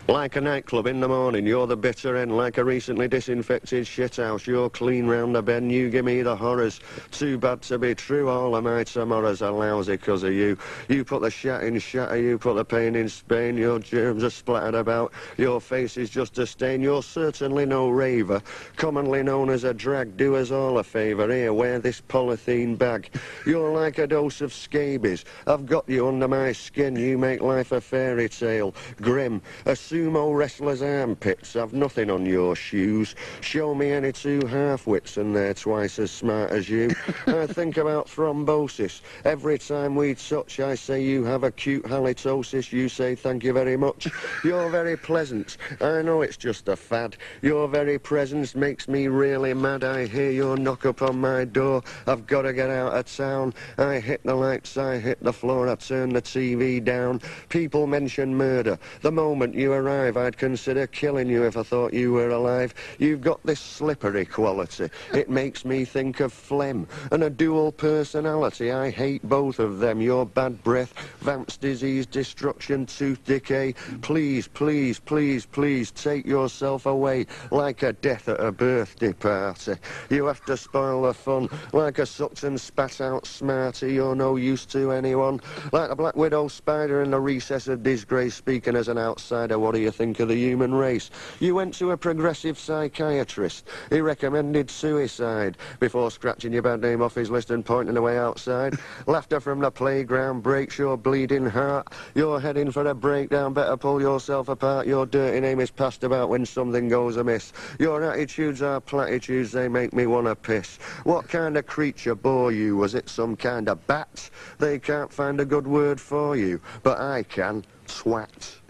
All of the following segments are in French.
Like a nightclub in the morning, you're the bitter end. Like a recently disinfected shithouse, you're clean round the bend. You give me the horrors. Too bad to be true, all of my tomorrows are lousy 'cause of you. You put the shat in shatter, you put the pain in Spain. Your germs are splattered about, your face is just a stain. You're certainly no raver, commonly known as a drag. Do us all a favour, here, wear this polythene bag. You're like a dose of scabies, I've got you under my skin. You make life a fairy tale, grim, a sumo wrestler's armpits, I've nothing on your shoes. Show me any two half-wits and they're twice as smart as you. I think about thrombosis. Every time we touch, I say you have acute halitosis. You say thank you very much. You're very pleasant. I know it's just a fad. Your very presence makes me really mad. I hear your knock up on my door. I've got to get out of town. I hit the lights, I hit the floor, I turn the TV down. People mention murder. The moment you arrive, I'd consider killing you if I thought you were alive. You've got this slippery quality. It makes me think of phlegm and a dual personality. I hate both of them. Your bad breath, Vamps disease, destruction, tooth decay. Please, please, please, please take yourself away like a death at a birthday party. You have to spoil the fun like a sucked and spat out smarty. You're no use to anyone. Like a black widow spider in the recess of disgrace. Speaking as an outsider, what do you think of the human race? You went to a progressive psychiatrist. He recommended suicide before scratching your bad name off his list and pointing away outside. Laughter from the playground breaks your bleeding heart. You're heading for a breakdown, better pull yourself apart. Your dirty name is passed about when something goes amiss. Your attitudes are platitudes, they make me want to piss. What kind of creature bore you? Was it some kind of bat? They can't find a good word for you, but I can. Swat.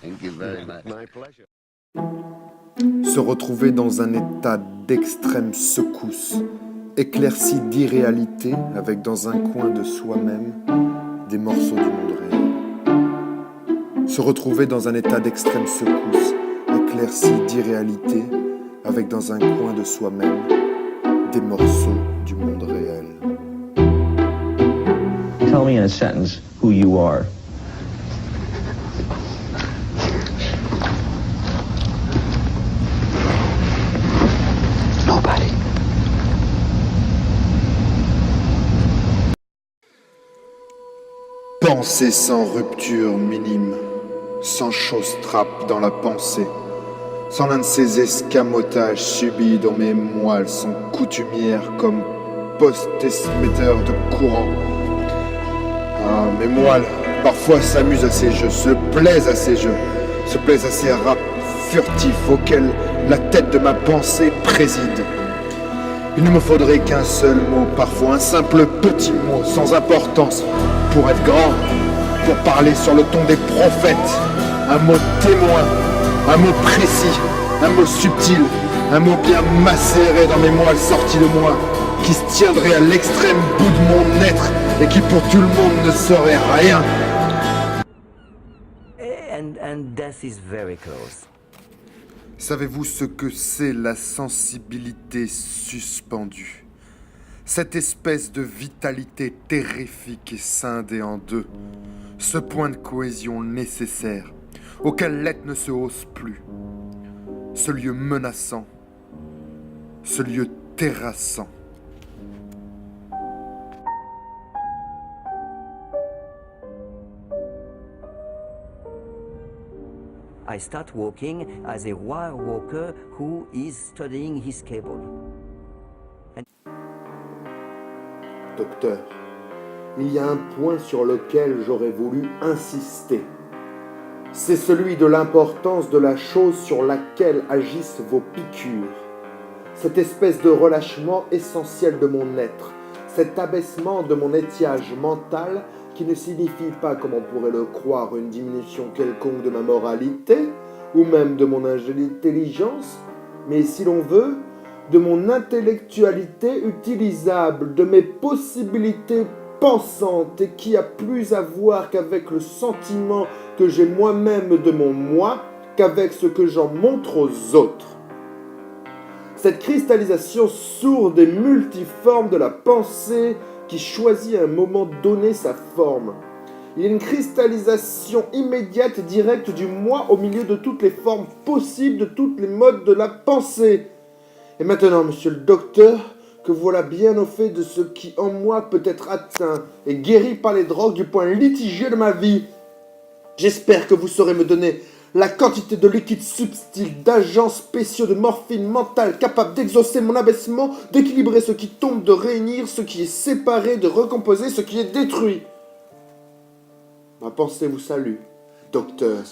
Thank you very much. My pleasure. Se retrouver dans un état d'extrême secousse, éclairci d'irréalité, avec dans un coin de soi-même des morceaux du monde réel. Se retrouver dans un état d'extrême secousse, éclairci d'irréalité, avec dans un coin de soi-même des morceaux du monde réel. Tell me in a sentence who you are. Nobody. Pensée sans rupture minime, sans chose-trappe dans la pensée, sans l'un de ces escamotages subis dont mes moelles sont coutumières comme post-émetteurs de courant. Ah, mes moelles, parfois s'amusent à ces jeux, se plaisent à ces jeux, se plaisent à ces raps furtifs auxquels la tête de ma pensée préside. Il ne me faudrait qu'un seul mot, parfois un simple petit mot, sans importance, pour être grand, pour parler sur le ton des prophètes. Un mot témoin, un mot précis, un mot subtil, un mot bien macéré dans mes moelles sortis de moi, qui se tiendrait à l'extrême bout de mon être et qui pour tout le monde ne serait rien. And death is very close. Savez-vous ce que c'est la sensibilité suspendue? Cette espèce de vitalité terrifique et scindée en deux. Ce point de cohésion nécessaire, auquel l'être ne se hausse plus. Ce lieu menaçant. Ce lieu terrassant. I start walking as a wire walker who is studying his cable. Docteur, il y a un point sur lequel j'aurais voulu insister. C'est celui de l'importance de la chose sur laquelle agissent vos piqûres. Cette espèce de relâchement essentiel de mon être, cet abaissement de mon étiage mental qui ne signifie pas, comme on pourrait le croire, une diminution quelconque de ma moralité, ou même de mon intelligence, mais si l'on veut, de mon intellectualité utilisable, de mes possibilités pensantes, et qui a plus à voir qu'avec le sentiment que j'ai moi-même de mon moi, qu'avec ce que j'en montre aux autres. Cette cristallisation sourde et multiforme de la pensée qui choisit à un moment donné sa forme. Il y a une cristallisation immédiate et directe du moi au milieu de toutes les formes possibles, de toutes les modes de la pensée. Et maintenant, monsieur le docteur, que voilà bien au fait de ce qui en moi peut être atteint et guéri par les drogues du point litigieux de ma vie, j'espère que vous saurez me donner la quantité de liquide subtil, d'agents spéciaux, de morphine mentale capable d'exaucer mon abaissement, d'équilibrer ce qui tombe, de réunir ce qui est séparé, de recomposer ce qui est détruit. Ma pensée vous salue, docteur.